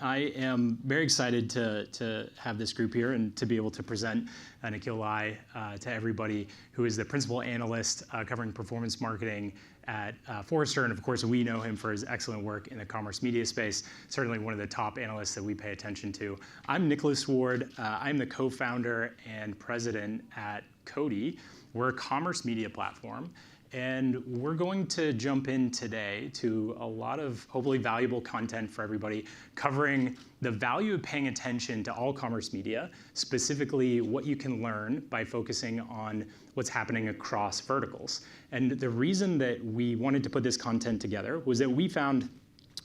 I am very excited to have this group here and to be able to present Nikhil Lai to everybody, who is the principal analyst covering performance marketing at Forrester. And of course, we know him for his excellent work in the commerce media space, certainly one of the top analysts that we pay attention to. I'm Nicholas Ward. I'm the co-founder and president at Koddi. We're a commerce media platform. And we're going to jump in today to a lot of hopefully valuable content for everybody, covering the value of paying attention to all commerce media, specifically what you can learn by focusing on what's happening across verticals. And the reason that we wanted to put this content together was that we found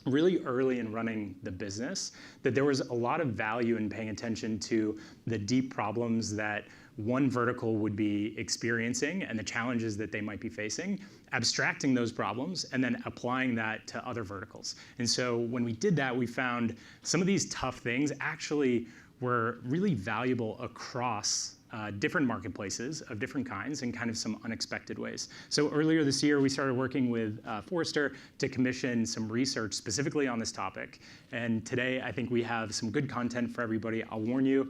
really early in running the business that there was a lot of value in paying attention to the deep problems that one vertical would be experiencing and the challenges that they might be facing, abstracting those problems, and then applying that to other verticals. And so when we did that, we found some of these tough things actually were really valuable across different marketplaces of different kinds in kind of some unexpected ways. So earlier this year, we started working with Forrester to commission some research specifically on this topic. And today, I think we have some good content for everybody. I'll warn you,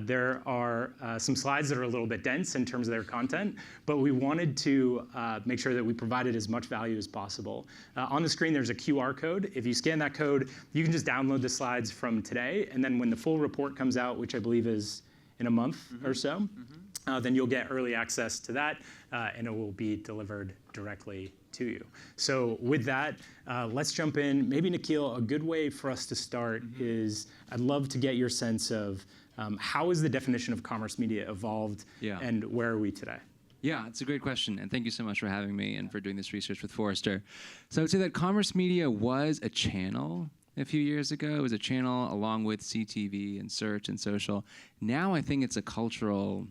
there are some slides that are a little bit dense in terms of their content, but we wanted to make sure that we provided as much value as possible. On the screen, there's a QR code. If you scan that code, you can just download the slides from today. And then when the full report comes out, which I believe is in a month or so, then you'll get early access to that, and it will be delivered directly to you. So with that, let's jump in. Maybe, Nikhil, a good way for us to start is I'd love to get your sense of how has the definition of commerce media evolved, and where are we today? Yeah, it's a great question, and thank you so much for having me and for doing this research with Forrester. So I would say that commerce media was a channel a few years ago. It was a channel along with CTV and search and social. Now I think it's a cultural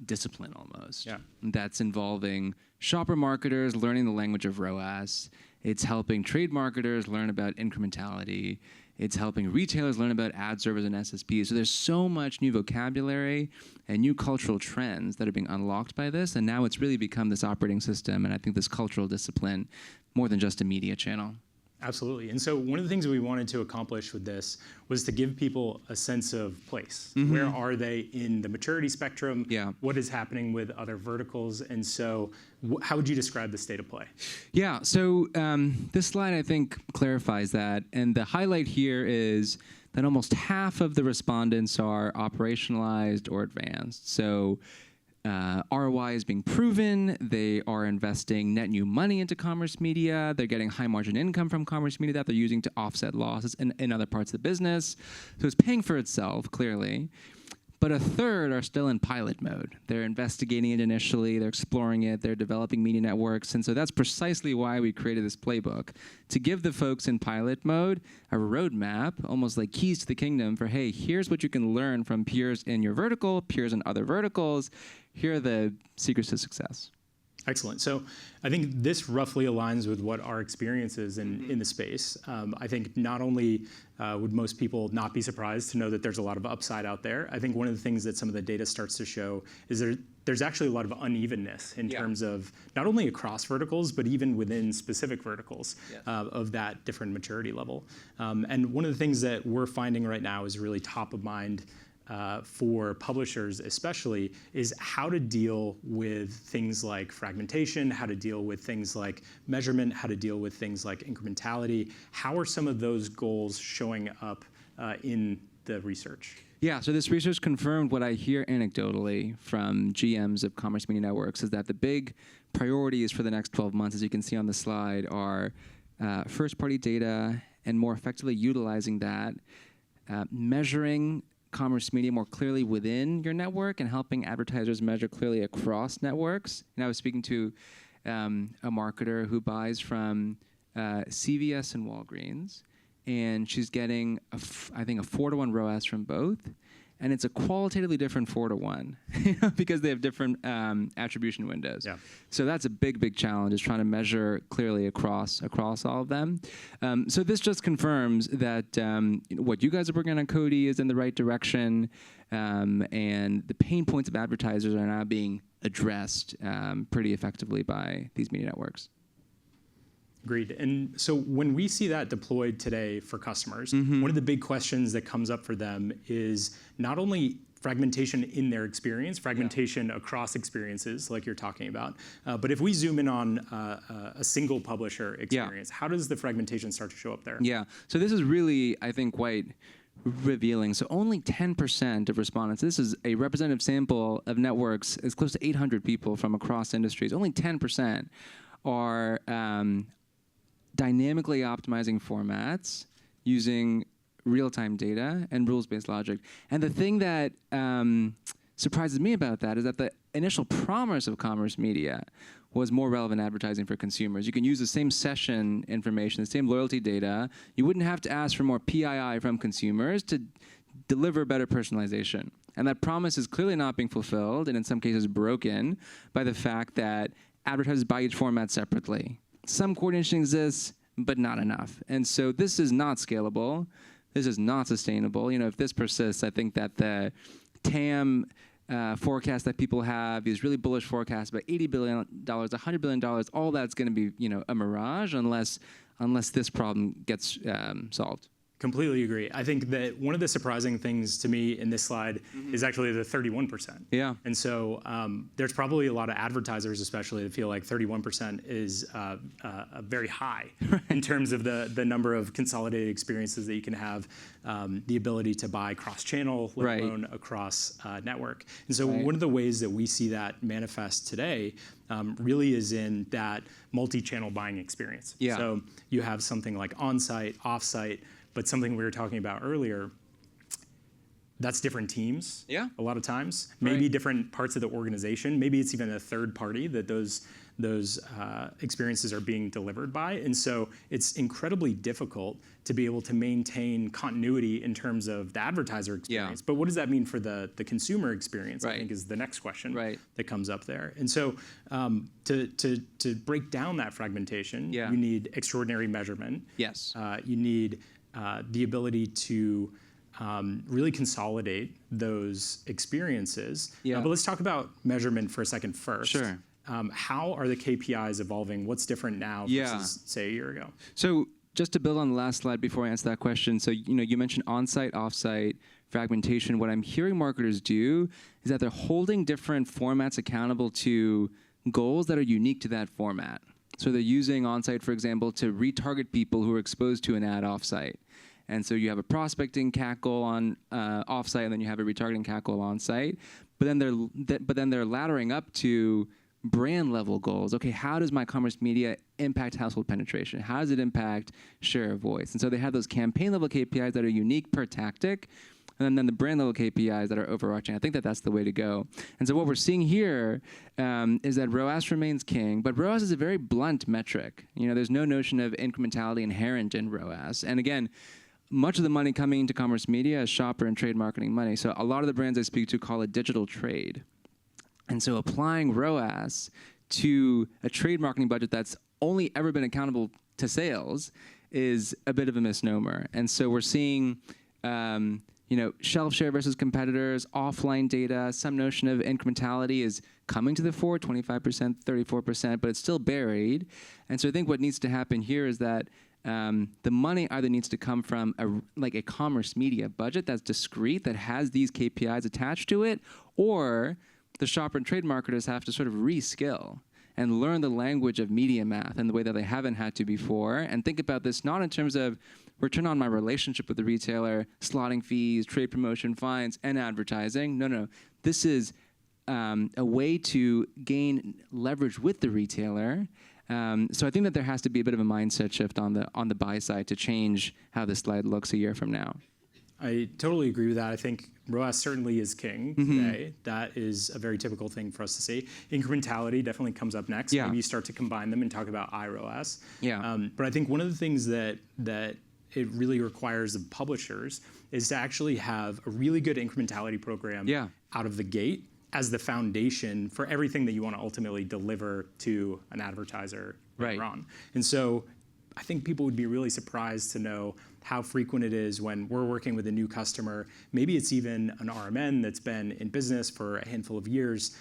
discipline almost that's involving shopper marketers learning the language of ROAS. It's helping trade marketers learn about incrementality. It's helping retailers learn about ad servers and SSPs. So there's so much new vocabulary and new cultural trends that are being unlocked by this. And now it's really become this operating system, and I think this cultural discipline, more than just a media channel. Absolutely. And so one of the things that we wanted to accomplish with this was to give people a sense of place. Where are they in the maturity spectrum? What is happening with other verticals? And so how would you describe the state of play? Yeah, so this slide, I think, clarifies that. And the highlight here is that almost half of the respondents are operationalized or advanced. So ROI is being proven. They are investing net new money into commerce media. They're getting high margin income from commerce media that they're using to offset losses in other parts of the business. So it's paying for itself, clearly. But a third are still in pilot mode. They're investigating it initially. They're exploring it. They're developing media networks. And so that's precisely why we created this playbook, to give the folks in pilot mode a roadmap, almost like keys to the kingdom for, hey, here's what you can learn from peers in your vertical, peers in other verticals. Here are the secrets to success. Excellent. So I think this roughly aligns with what our experience is in the space. I think not only would most people not be surprised to know that there's a lot of upside out there, I think one of the things that some of the data starts to show is there's actually a lot of unevenness in terms of not only across verticals, but even within specific verticals of that different maturity level. And one of the things that we're finding right now is really top of mind for publishers especially, is how to deal with things like fragmentation, how to deal with things like measurement, how to deal with things like incrementality. How are some of those goals showing up in the research? Yeah, so this research confirmed what I hear anecdotally from GMs of commerce media networks, is that the big priorities for the next 12 months, as you can see on the slide, are first-party data and more effectively utilizing that, measuring commerce media more clearly within your network and helping advertisers measure clearly across networks. And I was speaking to a marketer who buys from CVS and Walgreens, and she's getting, I think, a 4-to-1 ROAS from both. And it's a qualitatively different 4-to-1 because they have different attribution windows. So that's a big, big challenge, is trying to measure clearly across all of them. So this just confirms that what you guys are working on Koddi is in the right direction, and the pain points of advertisers are now being addressed pretty effectively by these media networks. Agreed. And so when we see that deployed today for customers, one of the big questions that comes up for them is not only fragmentation in their experience, fragmentation across experiences like you're talking about, but if we zoom in on a single publisher experience, how does the fragmentation start to show up there? Yeah, so this is really, I think, quite revealing. So only 10% of respondents, this is a representative sample of networks, it's close to 800 people from across industries, only 10% are dynamically optimizing formats using real-time data and rules-based logic. And the thing that surprises me about that is that the initial promise of commerce media was more relevant advertising for consumers. You can use the same session information, the same loyalty data. You wouldn't have to ask for more PII from consumers to deliver better personalization. And that promise is clearly not being fulfilled, and in some cases broken, by the fact that advertisers buy each format separately. Some coordination exists, but not enough. And so this is not scalable. This is not sustainable. You know, if this persists, I think that the TAM forecast that people have, these really bullish forecasts about $80 billion, $100 billion, all that's going to be, you know, a mirage unless this problem gets solved. Completely agree. I think that one of the surprising things to me in this slide is actually the 31%. Yeah. And so there's probably a lot of advertisers, especially, that feel like 31% is very high in terms of the number of consolidated experiences that you can have, the ability to buy cross-channel, let alone across network. And so one of the ways that we see that manifest today really is in that multi-channel buying experience. Yeah. So you have something like on-site, off-site, but something we were talking about earlier, that's different teams a lot of times. Maybe different parts of the organization. Maybe it's even a third party that those experiences are being delivered by. And so it's incredibly difficult to be able to maintain continuity in terms of the advertiser experience. But what does that mean for the consumer experience, I think is the next question that comes up there. And so to break down that fragmentation, you need extraordinary measurement. Yes. You need the ability to really consolidate those experiences. But let's talk about measurement for a second first. Sure. How are the KPIs evolving? What's different now versus, say, a year ago? So just to build on the last slide before I answer that question, so you mentioned on-site, off-site fragmentation. What I'm hearing marketers do is that they're holding different formats accountable to goals that are unique to that format. So they're using on-site, for example, to retarget people who are exposed to an ad off-site. And so you have a prospecting CAC goal on off-site, and then you have a retargeting CAC goal on-site. But then they're laddering up to brand level goals. Okay, how does my commerce media impact household penetration? How does it impact share of voice? And so they have those campaign level KPIs that are unique per tactic, and then the brand level KPIs that are overarching. I think that that's the way to go. And so what we're seeing here is that ROAS remains king, but ROAS is a very blunt metric. You know, there's no notion of incrementality inherent in ROAS. And again, much of the money coming into commerce media is shopper and trade marketing money. So a lot of the brands I speak to call it digital trade. And so applying ROAS to a trade marketing budget that's only ever been accountable to sales is a bit of a misnomer. And so we're seeing shelf share versus competitors, offline data, some notion of incrementality is coming to the fore, 25%, 34%, but it's still buried. And so I think what needs to happen here is that the money either needs to come from a commerce media budget that's discrete, that has these KPIs attached to it, or the shopper and trade marketers have to sort of reskill and learn the language of media math in the way that they haven't had to before, and think about this not in terms of return on my relationship with the retailer, slotting fees, trade promotion fines, and advertising. No. This is a way to gain leverage with the retailer. So I think that there has to be a bit of a mindset shift on the buy side to change how this slide looks a year from now. I totally agree with that. I think ROAS certainly is king today. That is a very typical thing for us to see. Incrementality definitely comes up next. Maybe you start to combine them and talk about iROAS. But I think one of the things that it really requires of publishers is to actually have a really good incrementality program out of the gate as the foundation for everything that you want to ultimately deliver to an advertiser later on. And so I think people would be really surprised to know how frequent it is when we're working with a new customer, maybe it's even an RMN that's been in business for a handful of years,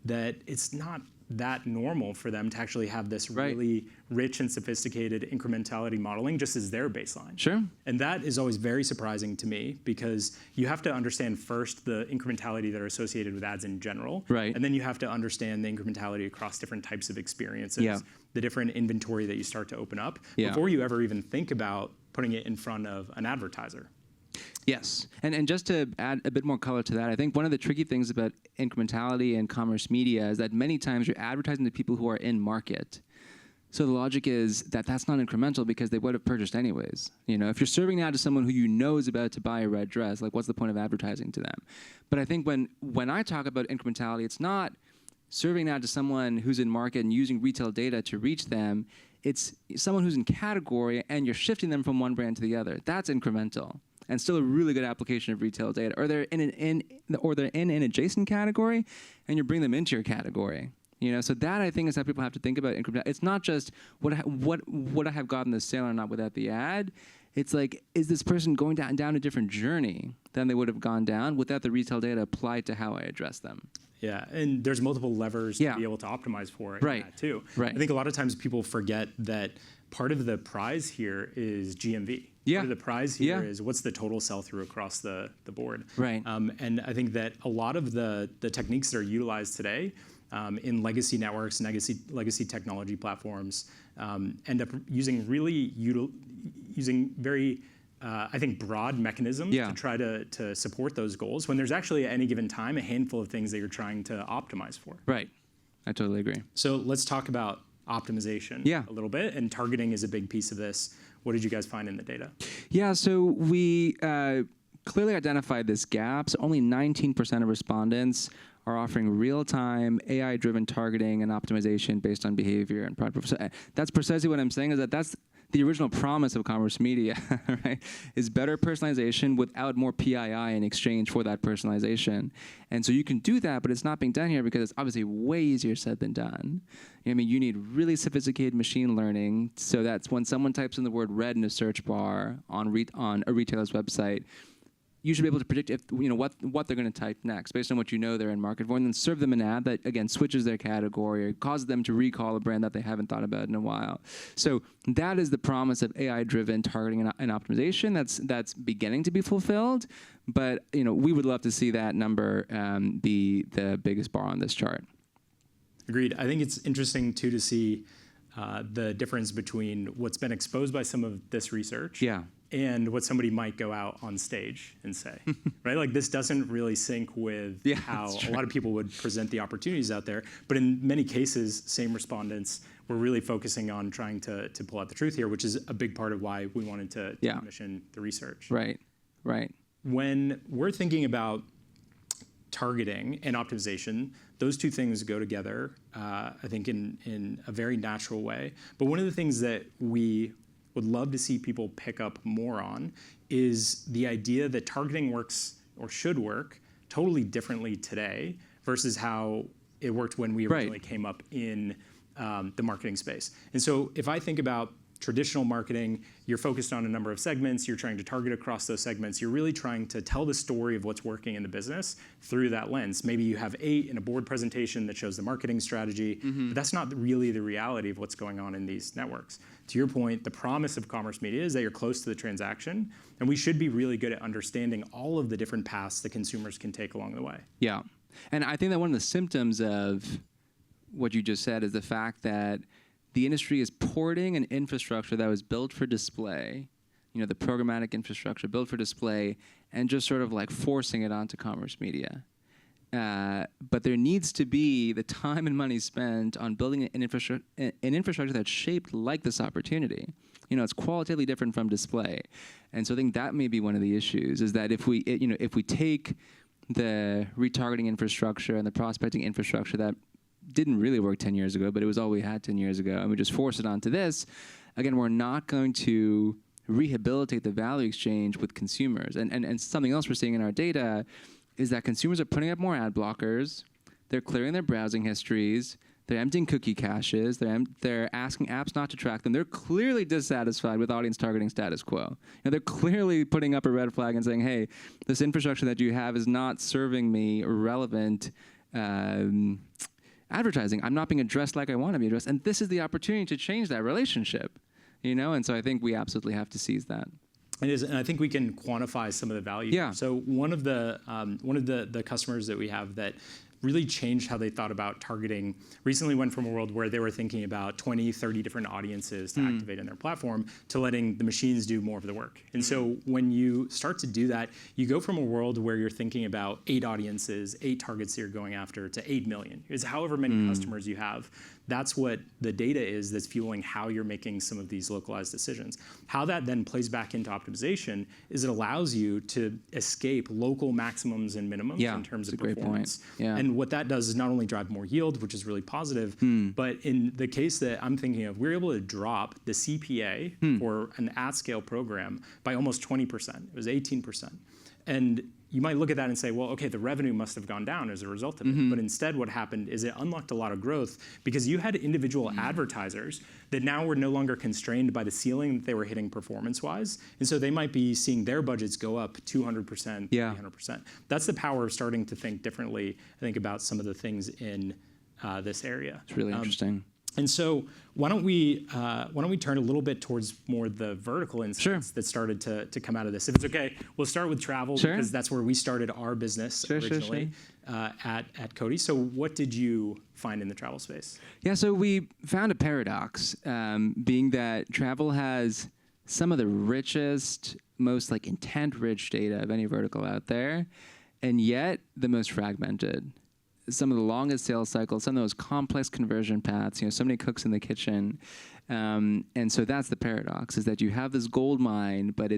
that it's not that normal for them to actually have this Right. really rich and sophisticated incrementality modeling just as their baseline. Sure. And that is always very surprising to me because you have to understand first the incrementality that are associated with ads in general. Right. And then you have to understand the incrementality across different types of experiences, Yeah. the different inventory that you start to open up Yeah. before you ever even think about putting it in front of an advertiser. Yes, and just to add a bit more color to that, I think one of the tricky things about incrementality and commerce media is that many times you're advertising to people who are in market. So the logic is that that's not incremental because they would have purchased anyways. You know, if you're serving that to someone who you know is about to buy a red dress, like what's the point of advertising to them? But I think when I talk about incrementality, it's not serving that to someone who's in market and using retail data to reach them. It's someone who's in category and you're shifting them from one brand to the other. That's incremental. And still a really good application of retail data. Or they're in an adjacent category, and you're bringing them into your category. You know, so that I think is how people have to think about incremental. It's not just would I have gotten the sale or not without the ad. It's like, is this person going down a different journey than they would have gone down without the retail data applied to how I address them? Yeah, and there's multiple levers to be able to optimize for it in that too. Right. I think a lot of times people forget that part of the prize here is GMV. Yeah. Part of the prize here is what's the total sell-through across the board. Right. And I think that a lot of the techniques that are utilized today in legacy networks, legacy technology platforms end up using very I think broad mechanisms to try to support those goals when there's actually at any given time a handful of things that you're trying to optimize for. Right. I totally agree. So let's talk about optimization a little bit, and targeting is a big piece of this. What did you guys find in the data? Yeah, so we clearly identified this gap. So only 19% of respondents are offering real-time AI-driven targeting and optimization based on behavior and product. So that's precisely what I'm saying, is that that's the original promise of commerce media, right? Is better personalization without more PII in exchange for that personalization. And so you can do that, but it's not being done here because it's obviously way easier said than done. I mean, you need really sophisticated machine learning. So that's when someone types in the word red in a search bar on a retailer's website, you should be able to predict if what they're going to type next based on what you know they're in market for, and then serve them an ad that again switches their category or causes them to recall a brand that they haven't thought about in a while. So that is the promise of AI-driven targeting and optimization. That's beginning to be fulfilled, but we would love to see that number be the biggest bar on this chart. Agreed. I think it's interesting too to see the difference between what's been exposed by some of this research and what somebody might go out on stage and say, right? Like this doesn't really sync with how a lot of people would present the opportunities out there. But in many cases, same respondents were really focusing on trying to pull out the truth here, which is a big part of why we wanted to commission the research. Right, right. When we're thinking about targeting and optimization, those two things go together, I think, in a very natural way. But one of the things that we would love to see people pick up more on is the idea that targeting works or should work totally differently today versus how it worked when we originally came up in the marketing space. And so if I think about traditional marketing, you're focused on a number of segments, you're trying to target across those segments, you're really trying to tell the story of what's working in the business through that lens. Maybe you have 8 in a board presentation that shows the marketing strategy, but that's not really the reality of what's going on in these networks. To your point, the promise of commerce media is that you're close to the transaction, and we should be really good at understanding all of the different paths that consumers can take along the way. Yeah, and I think that one of the symptoms of what you just said is the fact that the industry is porting an infrastructure that was built for display, the programmatic infrastructure built for display, and just sort of like forcing it onto commerce media. But there needs to be the time and money spent on building an infrastructure that's shaped like this opportunity. It's qualitatively different from display. And so I think that may be one of the issues, is that if we take the retargeting infrastructure and the prospecting infrastructure that didn't really work 10 years ago, but it was all we had 10 years ago, and we just force it onto this, again, we're not going to rehabilitate the value exchange with consumers. And something else we're seeing in our data is that consumers are putting up more ad blockers, they're clearing their browsing histories, they're emptying cookie caches, they're asking apps not to track them. They're clearly dissatisfied with audience targeting status quo. They're clearly putting up a red flag and saying, hey, this infrastructure that you have is not serving me relevant advertising. I'm not being addressed like I want to be addressed. And this is the opportunity to change that relationship, And so I think we absolutely have to seize that. It is, and I think we can quantify some of the value. Yeah. So one of the customers that we have that really changed how they thought about targeting recently went from a world where they were thinking about 20, 30 different audiences to activate in their platform to letting the machines do more of the work. And so when you start to do that, you go from a world where you're thinking about 8 audiences, 8 targets that you're going after to 8 million. It's however many customers you have. That's what the data is that's fueling how you're making some of these localized decisions. How that then plays back into optimization is it allows you to escape local maximums and minimums in terms of performance. And what that does is not only drive more yield, which is really positive, but in the case that I'm thinking of, we're able to drop the CPA for an at-scale program by almost 20%. It was 18%. And you might look at that and say, well, okay, the revenue must have gone down as a result of it. But instead what happened is it unlocked a lot of growth because you had individual advertisers that now were no longer constrained by the ceiling that they were hitting performance-wise. And so they might be seeing their budgets go up 200%, 300%. That's the power of starting to think differently, I think, about some of the things in this area. It's really interesting. And so why don't we turn a little bit towards more the vertical insights that started to come out of this. If it's okay, we'll start with travel because that's where we started our business originally at Koddi. So what did you find in the travel space? Yeah, so we found a paradox, being that travel has some of the richest, most like intent-rich data of any vertical out there, and yet the most fragmented. Some of the longest sales cycles, some of those complex conversion paths, so many cooks in the kitchen. And so that's the paradox, is that you have this gold mine, but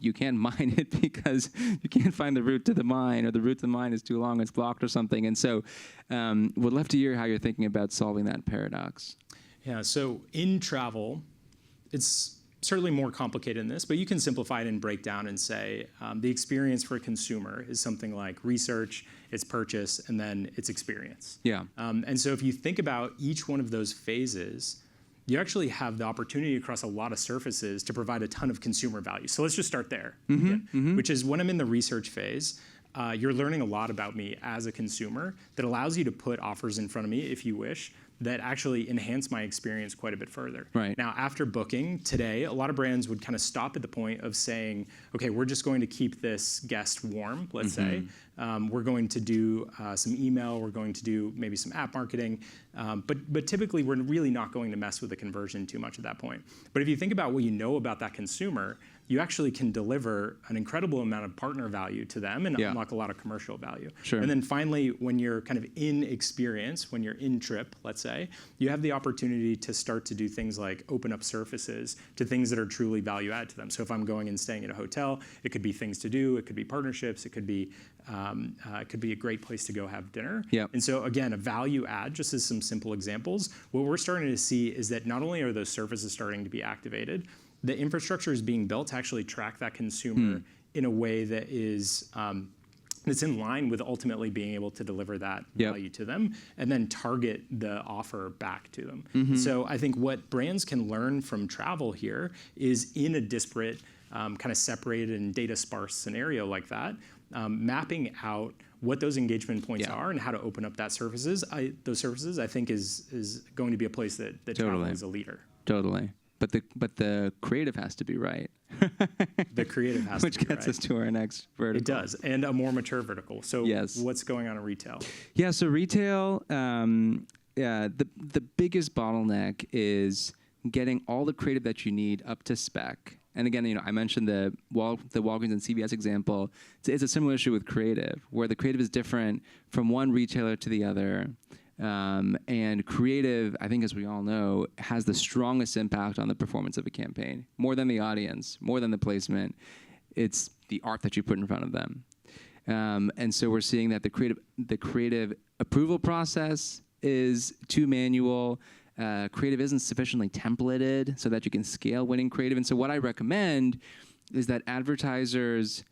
you can't mine it because you can't find the route to the mine, or the route to the mine is too long, it's blocked or something. And so would love to hear how you're thinking about solving that paradox. Yeah, so in travel, it's certainly more complicated than this, but you can simplify it and break down and say the experience for a consumer is something like research, its purchase, and then its experience. Yeah. And so if you think about each one of those phases, you actually have the opportunity across a lot of surfaces to provide a ton of consumer value. So let's just start there, which is when I'm in the research phase, you're learning a lot about me as a consumer that allows you to put offers in front of me, if you wish, that actually enhance my experience quite a bit further. Right. Now, after booking today, a lot of brands would kind of stop at the point of saying, okay, we're just going to keep this guest warm, let's say. We're going to do some email, we're going to do maybe some app marketing, but typically we're really not going to mess with the conversion too much at that point. But if you think about what you know about that consumer, you actually can deliver an incredible amount of partner value to them and unlock a lot of commercial value. Sure. And then finally, when you're kind of in experience, when you're in trip, let's say, you have the opportunity to start to do things like open up surfaces to things that are truly value add to them. So if I'm going and staying at a hotel, it could be things to do, it could be partnerships, it could be a great place to go have dinner. Yep. And so again, a value add, just as some simple examples, what we're starting to see is that not only are those surfaces starting to be activated, the infrastructure is being built to actually track that consumer in a way that is that's in line with ultimately being able to deliver that value to them and then target the offer back to them. So I think what brands can learn from travel here is in a disparate, kind of separated and data sparse scenario like that, mapping out what those engagement points are and how to open up those surfaces, I think is going to be a place that travel is a leader. Totally. But the creative has to be right. The creative has to be right. Which gets us to our next vertical. It does, and a more mature vertical. So what's going on in retail? Yeah, so retail, the biggest bottleneck is getting all the creative that you need up to spec. And again, I mentioned the Walgreens and CVS example. It's a similar issue with creative, where the creative is different from one retailer to the other. And creative, I think, as we all know, has the strongest impact on the performance of a campaign. More than the audience, more than the placement. It's the art that you put in front of them. And so we're seeing that the creative approval process is too manual. Creative isn't sufficiently templated so that you can scale winning creative. And so what I recommend is that advertisers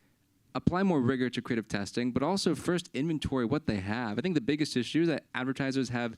apply more rigor to creative testing, but also first inventory what they have. I think the biggest issue is that advertisers have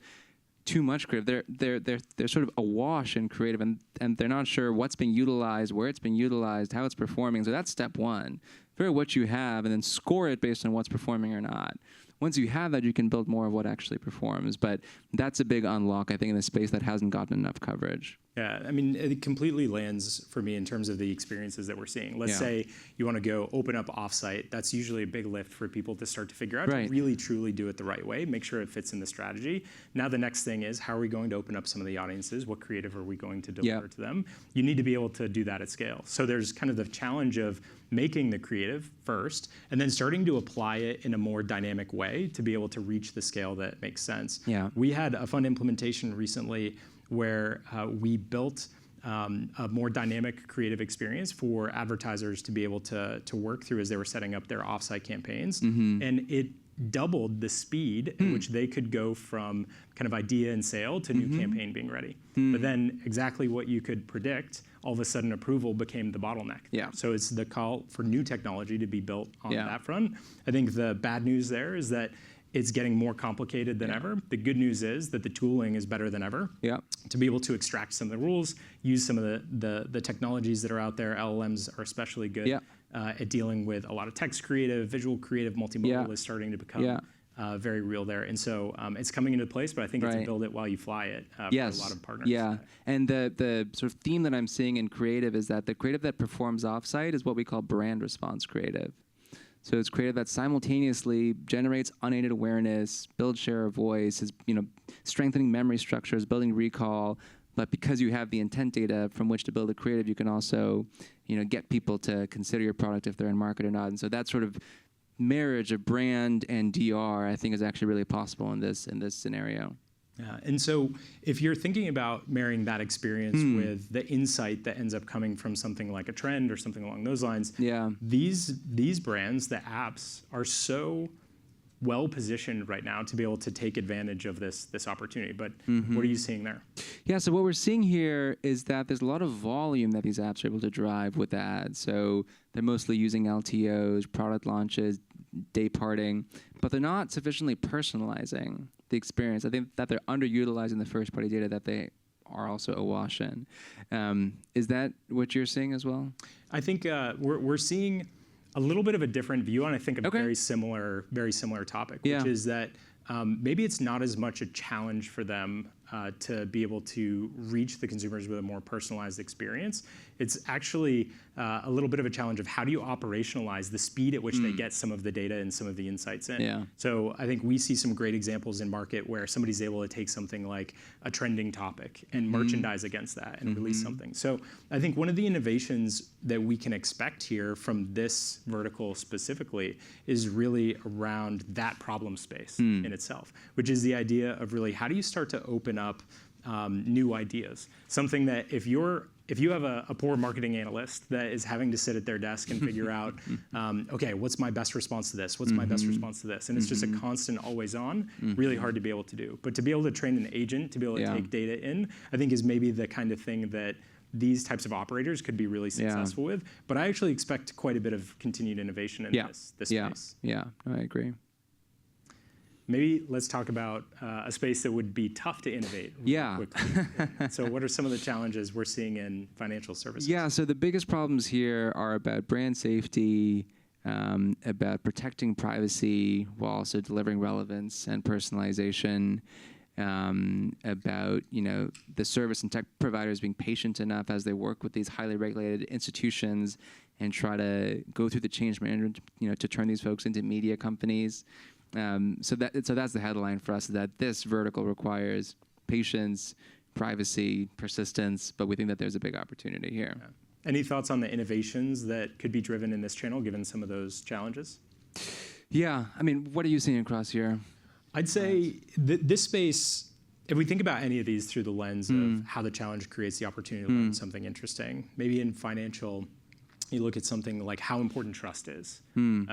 too much creative. They're sort of awash in creative, and they're not sure what's being utilized, where it's being utilized, how it's performing. So that's step one. Figure out what you have, and then score it based on what's performing or not. once you have that, you can build more of what actually performs. But that's a big unlock, I think, in a space that hasn't gotten enough coverage. Yeah, I mean, it completely lands for me in terms of the experiences that we're seeing. Let's say you want to go open up offsite. That's usually a big lift for people to start to figure out to really, truly do it the right way, make sure it fits in the strategy. Now the next thing is, how are we going to open up some of the audiences? What creative are we going to deliver to them? You need to be able to do that at scale. So there's kind of the challenge of making the creative first, and then starting to apply it in a more dynamic way to be able to reach the scale that makes sense. Yeah. We had a fun implementation recently where we built a more dynamic creative experience for advertisers to be able to work through as they were setting up their offsite campaigns. And it doubled the speed at which they could go from kind of idea and sale to new campaign being ready. But then exactly what you could predict, all of a sudden approval became the bottleneck. Yeah. So it's the call for new technology to be built on that front. I think the bad news there is that it's getting more complicated than ever. The good news is that the tooling is better than ever. To be able to extract some of the rules, use some of the technologies that are out there. LLMs are especially good at dealing with a lot of text creative, visual creative, multimodal is starting to become very real there. And so it's coming into place, but I think it's a build it while you fly it for a lot of partners. Yeah, and the sort of theme that I'm seeing in creative is that the creative that performs offsite is what we call brand response creative. So it's creative that simultaneously generates unaided awareness, builds share of voice, is strengthening memory structures, building recall. But because you have the intent data from which to build a creative, you can also get people to consider your product if they're in market or not. And so that sort of marriage of brand and DR, I think, is actually really possible in this scenario. Yeah, and so if you're thinking about marrying that experience with the insight that ends up coming from something like a trend or something along those lines, these brands, the apps, are so well positioned right now to be able to take advantage of this opportunity. But what are you seeing there? Yeah, so what we're seeing here is that there's a lot of volume that these apps are able to drive with ads. So they're mostly using LTOs, product launches, day parting, but they're not sufficiently personalizing the experience. I think that they're underutilizing the first-party data that they are also awash in. Is that what you're seeing as well? I think we're seeing a little bit of a different view on, I think, a very similar topic, which is that maybe it's not as much a challenge for them to be able to reach the consumers with a more personalized experience. It's actually a little bit of a challenge of how do you operationalize the speed at which they get some of the data and some of the insights in. Yeah. So I think we see some great examples in market where somebody's able to take something like a trending topic and merchandise against that and release something. So I think one of the innovations that we can expect here from this vertical specifically is really around that problem space in itself, which is the idea of really how do you start to open up new ideas? Something that if you have a poor marketing analyst that is having to sit at their desk and figure out, okay, what's my best response to this? What's my best response to this? And it's just a constant always on, really hard to be able to do. But to be able to train an agent to be able to take data in, I think is maybe the kind of thing that these types of operators could be really successful with. But I actually expect quite a bit of continued innovation in this space. Yeah, I agree. Maybe let's talk about a space that would be tough to innovate quickly. So what are some of the challenges we're seeing in financial services? Yeah, so the biggest problems here are about brand safety, about protecting privacy while also delivering relevance and personalization, about the service and tech providers being patient enough as they work with these highly regulated institutions and try to go through the change management, to turn these folks into media companies. So that's the headline for us, is that this vertical requires patience, privacy, persistence, but we think that there's a big opportunity here. Yeah. Any thoughts on the innovations that could be driven in this channel, given some of those challenges? Yeah, I mean, what are you seeing across here? I'd say this space, if we think about any of these through the lens of how the challenge creates the opportunity to learn something interesting, maybe in financial, you look at something like how important trust is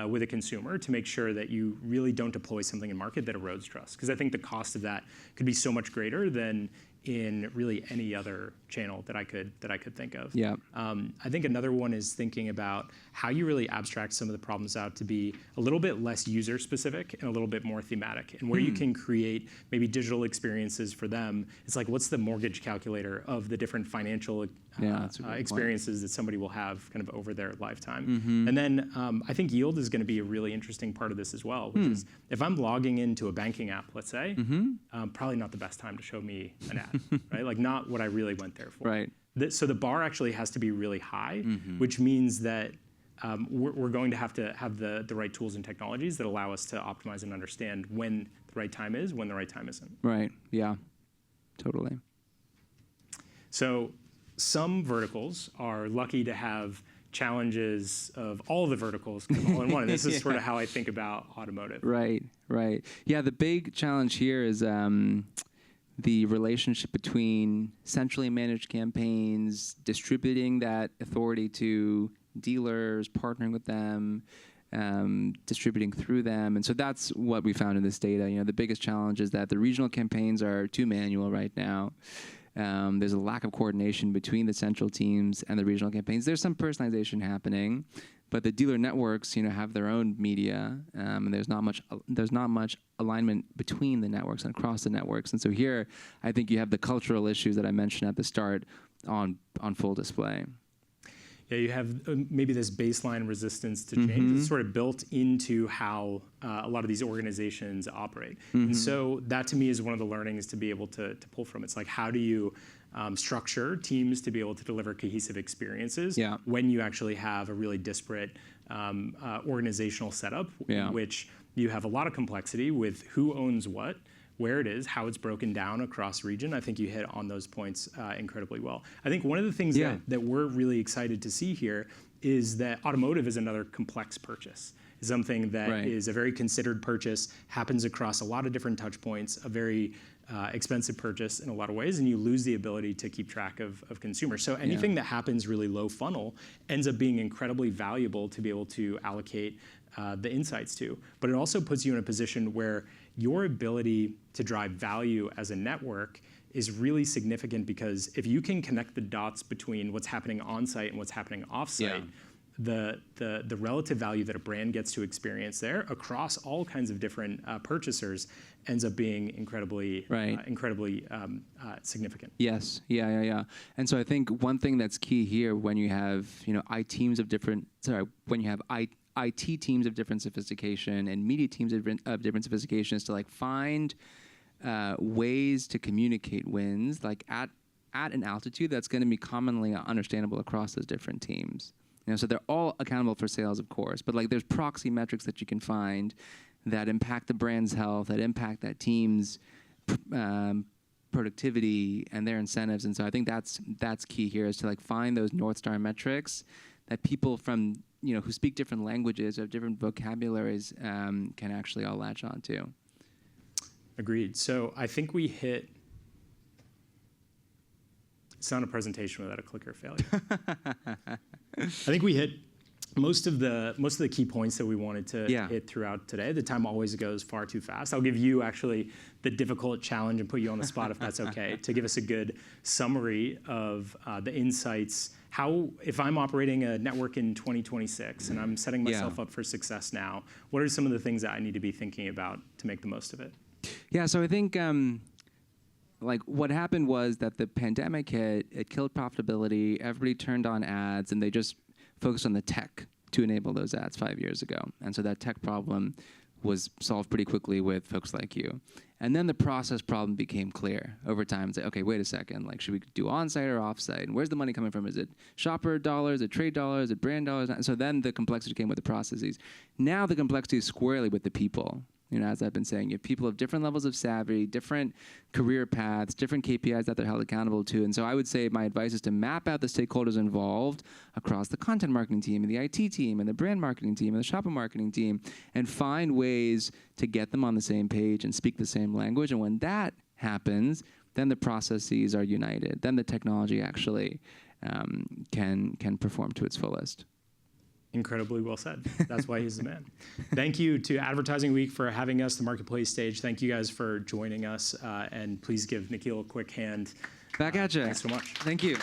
with a consumer to make sure that you really don't deploy something in market that erodes trust. Because I think the cost of that could be so much greater than in really any other channel that I could think of. Yeah. I think another one is thinking about how you really abstract some of the problems out to be a little bit less user specific and a little bit more thematic, and where you can create maybe digital experiences for them. It's like, what's the mortgage calculator of the different financial that's a good point. experiences that somebody will have kind of over their lifetime. Mm-hmm. And then I think yield is going to be a really interesting part of this as well, which is if I'm logging into a banking app, let's say, probably not the best time to show me an ad, right? Like not what I really went there for. Right. So the bar actually has to be really high, which means that we're going to have the right tools and technologies that allow us to optimize and understand when the right time is, when the right time isn't. Right. Yeah. Totally. So some verticals are lucky to have challenges of all the verticals kind of all in one. And this is sort of how I think about automotive. Right. Right. Yeah. The big challenge here is the relationship between centrally managed campaigns, distributing that authority to dealers, partnering with them, distributing through them. And so that's what we found in this data. You know, the biggest challenge is that the regional campaigns are too manual right now. There's a lack of coordination between the central teams and the regional campaigns. There's some personalization happening, but the dealer networks, you know, have their own media, and there's not much alignment between the networks and across the networks. And so here, I think you have the cultural issues that I mentioned at the start on full display. Yeah, you have maybe this baseline resistance to change. It's sort of built into how a lot of these organizations operate. And so that to me is one of the learnings to be able to pull from. It's like, how do you structure teams to be able to deliver cohesive experiences when you actually have a really disparate organizational setup in which you have a lot of complexity with who owns what, where it is, how it's broken down across region. I think you hit on those points incredibly well. I think one of the things that we're really excited to see here is that automotive is another complex purchase. It's something that is a very considered purchase, happens across a lot of different touch points, a very expensive purchase in a lot of ways, and you lose the ability to keep track of consumers. So anything that happens really low funnel ends up being incredibly valuable to be able to allocate the insights to. But it also puts you in a position where your ability to drive value as a network is really significant, because if you can connect the dots between what's happening on-site and what's happening off-site, the relative value that a brand gets to experience there across all kinds of different purchasers ends up being incredibly significant. Yes, yeah. And so I think one thing that's key here when you have IT teams of different sophistication and media teams of different sophistication is to like find ways to communicate wins like at an altitude that's going to be commonly understandable across those different teams. So they're all accountable for sales, of course, but like there's proxy metrics that you can find that impact the brand's health, that impact that team's productivity and their incentives. And so I think that's key here, is to like find those North Star metrics that people from who speak different languages or have different vocabularies can actually all latch on to. Agreed. So I think we hit. It's not a presentation without a clicker failure. I think we hit most of the key points that we wanted to hit throughout today. The time always goes far too fast. I'll give you actually the difficult challenge and put you on the spot if that's okay, to give us a good summary of the insights. How, if I'm operating a network in 2026 and I'm setting myself up for success now, what are some of the things that I need to be thinking about to make the most of it? Yeah, so I think like what happened was that the pandemic hit, it killed profitability, everybody turned on ads, and they just focused on the tech to enable those ads 5 years ago. And so that tech problem was solved pretty quickly with folks like you. And then the process problem became clear over time. It's like, okay, wait a second, like should we do on-site or off-site? And where's the money coming from? Is it shopper dollars, is it trade dollars, is it brand dollars? And so then the complexity came with the processes. Now the complexity is squarely with the people. As I've been saying, you have people of different levels of savvy, different career paths, different KPIs that they're held accountable to. And so I would say my advice is to map out the stakeholders involved across the content marketing team and the IT team and the brand marketing team and the shopper marketing team, and find ways to get them on the same page and speak the same language. And when that happens, then the processes are united. Then the technology actually can perform to its fullest. Incredibly well said. That's why he's the man. Thank you to Advertising Week for having us, the Marketplace stage. Thank you guys for joining us. And please give Nikhil a quick hand. Back at you. Thanks so much. Thank you.